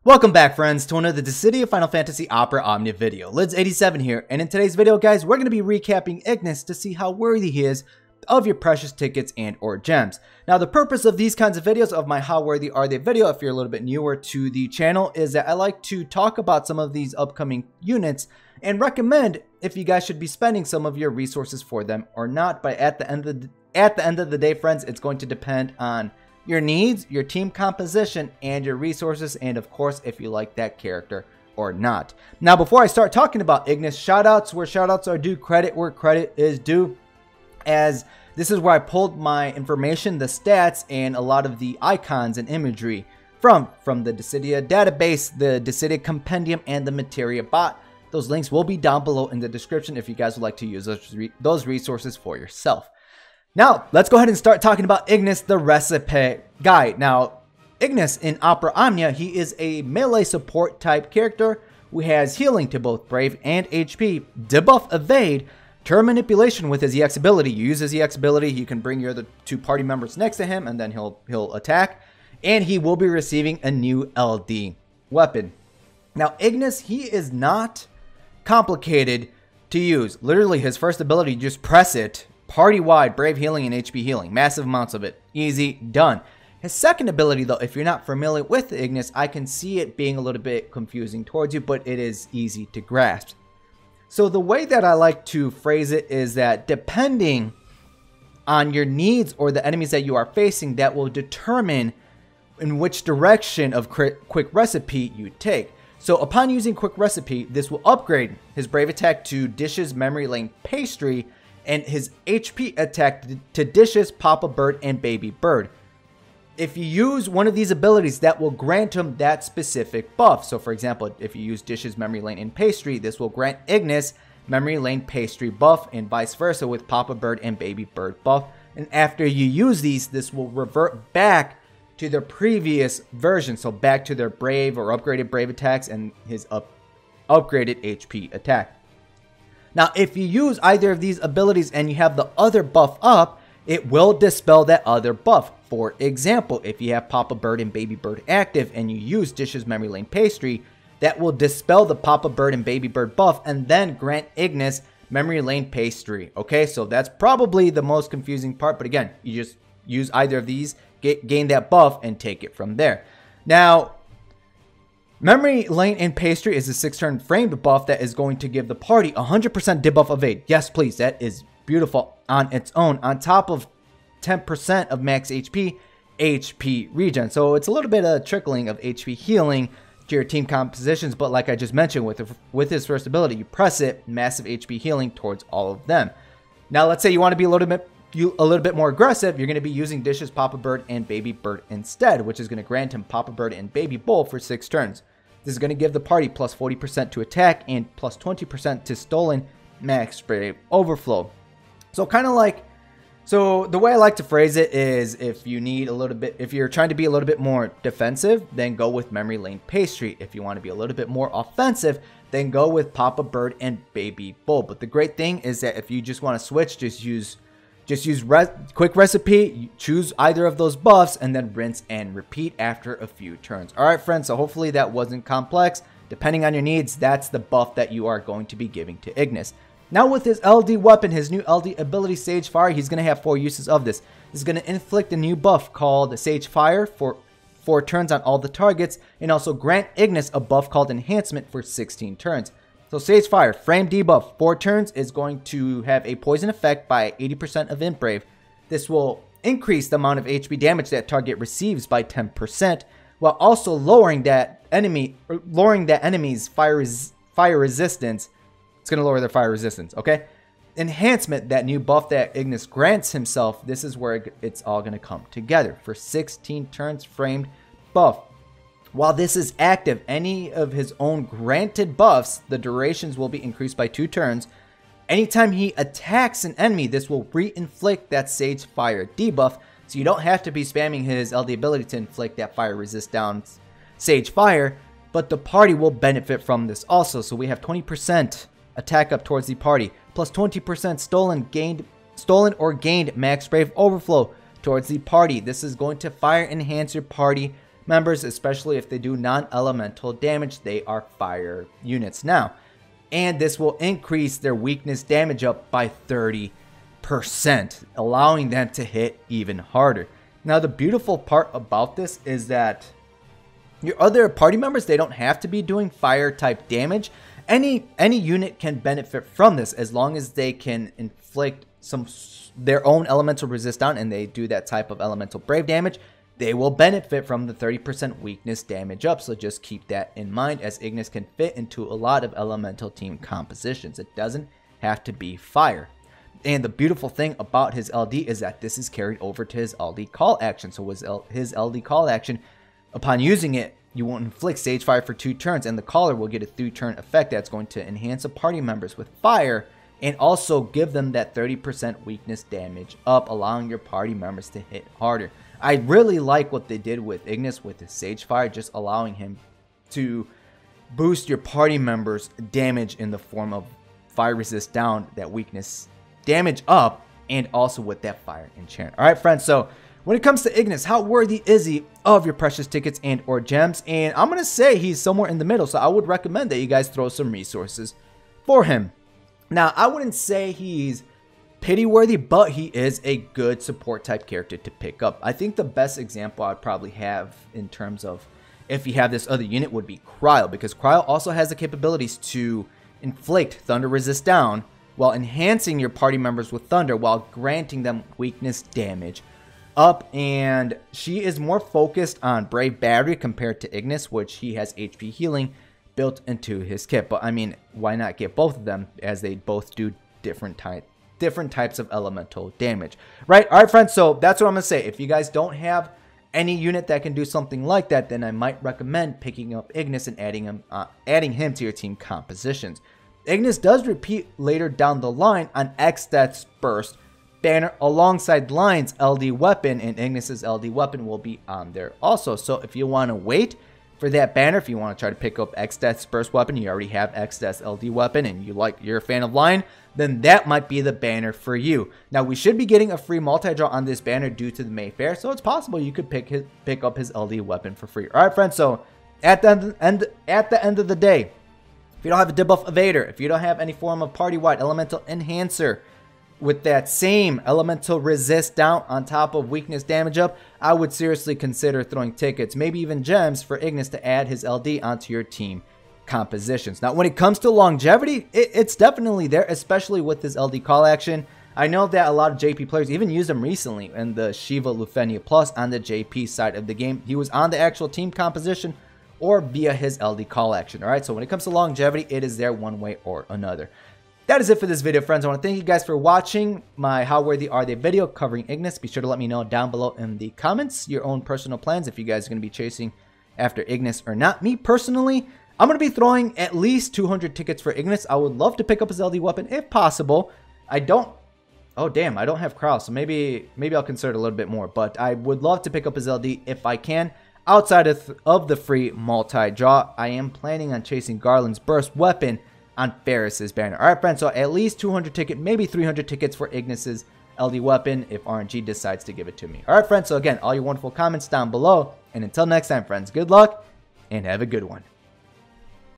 Welcome back, friends, to another DFFOO Final Fantasy Opera Omnia video. Lids87 here, and in today's video, guys, we're going to be recapping Ignis to see how worthy he is of your precious tickets and or gems. Now, the purpose of these kinds of videos, of my how worthy are they video, if you're a little bit newer to the channel, is that I like to talk about some of these upcoming units and recommend if you guys should be spending some of your resources for them or not. But at the end of the day, friends, it's going to depend on your needs, your team composition, and your resources, and of course, if you like that character or not. Now, before I start talking about Ignis, shoutouts where shoutouts are due, credit where credit is due, as this is where I pulled my information, the stats, and a lot of the icons and imagery from the Dissidia database, the Dissidia compendium, and the Materia bot. Those links will be down below in the description if you guys would like to use those resources for yourself. Now, let's go ahead and start talking about Ignis, the recipe guy. Now, Ignis in Opera Omnia, he is a melee support type character who has healing to both Brave and HP, debuff Evade, turn manipulation with his EX ability. You use his EX ability, he can bring your other two party members next to him, and then he'll attack. And he will be receiving a new LD weapon. Now, Ignis, he is not complicated to use. Literally, his first ability, just press it. Party-wide, Brave healing and HP healing. Massive amounts of it. Easy, done. His second ability, though, if you're not familiar with Ignis, I can see it being a little bit confusing towards you, but it is easy to grasp. So the way that I like to phrase it is that depending on your needs or the enemies that you are facing, that will determine in which direction of Quick Recipe you take. So upon using Quick Recipe, this will upgrade his Brave attack to Dishes, Memory Lane, Pastry, and his HP attack to Dishes, Papa Bird, and Baby Bird. If you use one of these abilities, that will grant him that specific buff. So for example, if you use Dishes, Memory Lane, and Pastry, this will grant Ignis Memory Lane, Pastry buff, and vice versa with Papa Bird and Baby Bird buff. And after you use these, this will revert back to their previous version. So back to their Brave or upgraded Brave attacks and his upgraded HP attack. Now, if you use either of these abilities and you have the other buff up, it will dispel that other buff. For example, if you have Papa Bird and Baby Bird active and you use Dishes, Memory Lane, Pastry, that will dispel the Papa Bird and Baby Bird buff and then grant Ignis Memory Lane, Pastry. Okay, so that's probably the most confusing part, but again, you just use either of these, gain that buff, and take it from there. Now, Memory Lane and Pastry is a 6-turn framed buff that is going to give the party 100% debuff Evade. Yes, please, that is beautiful on its own, on top of 10% of max HP regen. So it's a little bit of trickling of HP healing to your team compositions, but like I just mentioned, with his first ability, you press it, massive HP healing towards all of them. Now, let's say you want to be a little bit more aggressive, you're going to be using Dishes, Papa Bird, and Baby Bird instead, which is going to grant him Papa Bird and Baby Bull for 6 turns. This is going to give the party plus 40% to attack and plus 20% to stolen max Brave overflow. So kind of like, so the way I like to phrase it is if you're trying to be a little bit more defensive, then go with Memory Lane Pastry. If you want to be a little bit more offensive, then go with Papa Bird and Baby Bull. But the great thing is that if you just want to switch, just use Quick Recipe, choose either of those buffs, and then rinse and repeat after a few turns. Alright, friends, so hopefully that wasn't complex. Depending on your needs, that's the buff that you are going to be giving to Ignis. Now with his LD weapon, his new LD ability, Sage Fire, he's going to have 4 uses of this. This is going to inflict a new buff called Sage Fire for 4 turns on all the targets, and also grant Ignis a buff called Enhancement for 16 turns. So Sage Fire, frame debuff, 4 turns, is going to have a poison effect by 80% of Imp Brave. This will increase the amount of HP damage that target receives by 10%, while also lowering that enemy's fire resistance. It's going to lower their fire resistance, okay? Enhancement, that new buff that Ignis grants himself, this is where it's all going to come together. For 16 turns, framed buff. While this is active, any of his own granted buffs, the durations will be increased by 2 turns. Anytime he attacks an enemy, this will re-inflict that Sage Fire debuff, so you don't have to be spamming his LD ability to inflict that fire resist down Sage Fire, but the party will benefit from this also. So we have 20% attack up towards the party, plus 20% stolen or gained max Brave overflow towards the party. This is going to fire enhance your party members, especially if they do non-elemental damage. They are fire units now. And this will increase their weakness damage up by 30%, allowing them to hit even harder. Now, the beautiful part about this is that your other party members, they don't have to be doing fire type damage. Any unit can benefit from this as long as they can inflict their own elemental resist down and they do that type of elemental brave damage. They will benefit from the 30% weakness damage up. So just keep that in mind, as Ignis can fit into a lot of elemental team compositions. It doesn't have to be fire. And the beautiful thing about his LD is that this is carried over to his LD call action. So his LD call action, upon using it, you will inflict Sage Fire for 2 turns, and the caller will get a 3-turn effect that's going to enhance a party members with fire and also give them that 30% weakness damage up, allowing your party members to hit harder. I really like what they did with Ignis with his Sage Fire, just allowing him to boost your party members' damage in the form of fire resist down, that weakness damage up, and also with that fire enchant. All right, friends, so when it comes to Ignis, how worthy is he of your precious tickets and or gems? And I'm going to say he's somewhere in the middle, so I would recommend that you guys throw some resources for him. Now, I wouldn't say he's pity worthy, but he is a good support type character to pick up. I think the best example I'd probably have in terms of if you have this other unit would be Cryo, because Cryo also has the capabilities to inflict thunder resist down while enhancing your party members with thunder while granting them weakness damage up. And she is more focused on Brave Battery compared to Ignis, which he has HP healing built into his kit. But I mean, why not get both of them, as they both do different types of elemental damage, right? All right, friends, so that's what I'm gonna say. If you guys don't have any unit that can do something like that, then I might recommend picking up Ignis and adding him to your team compositions. Ignis does repeat later down the line on X-Death's Burst banner alongside Lion's LD weapon, and Ignis's LD weapon will be on there also. So if you want to wait for that banner, if you want to try to pick up X-Death's Burst weapon, you already have X-Death's LD weapon, and you're a fan of Lion, then that might be the banner for you. Now, we should be getting a free multi-draw on this banner due to the May Fair, so it's possible you could pick up his LD weapon for free. All right, friends, so at the end of the day, if you don't have a debuff evader, if you don't have any form of party-wide elemental enhancer with that same elemental resist down on top of weakness damage up, I would seriously consider throwing tickets, maybe even gems, for Ignis to add his LD onto your team compositions. Now, when it comes to longevity, it's definitely there, especially with his LD call action. I know that a lot of JP players even used him recently in the Shiva Lufenia Plus on the JP side of the game. He was on the actual team composition or via his LD call action. All right, so when it comes to longevity, it is there one way or another. That is it for this video, friends. I want to thank you guys for watching my How Worthy Are They video covering Ignis. Be sure to let me know down below in the comments your own personal plans, if you guys are going to be chasing after Ignis or not. Me personally, I'm going to be throwing at least 200 tickets for Ignis. I would love to pick up his LD weapon if possible. I don't have Kraus, so maybe I'll consider it a little bit more, but I would love to pick up his LD if I can. Outside of the free multi-draw, I am planning on chasing Garland's Burst weapon on Ferris's banner. All right, friends, so at least 200 tickets, maybe 300 tickets for Ignis's LD weapon if RNG decides to give it to me. All right, friends, so again, all your wonderful comments down below, and until next time, friends, good luck and have a good one.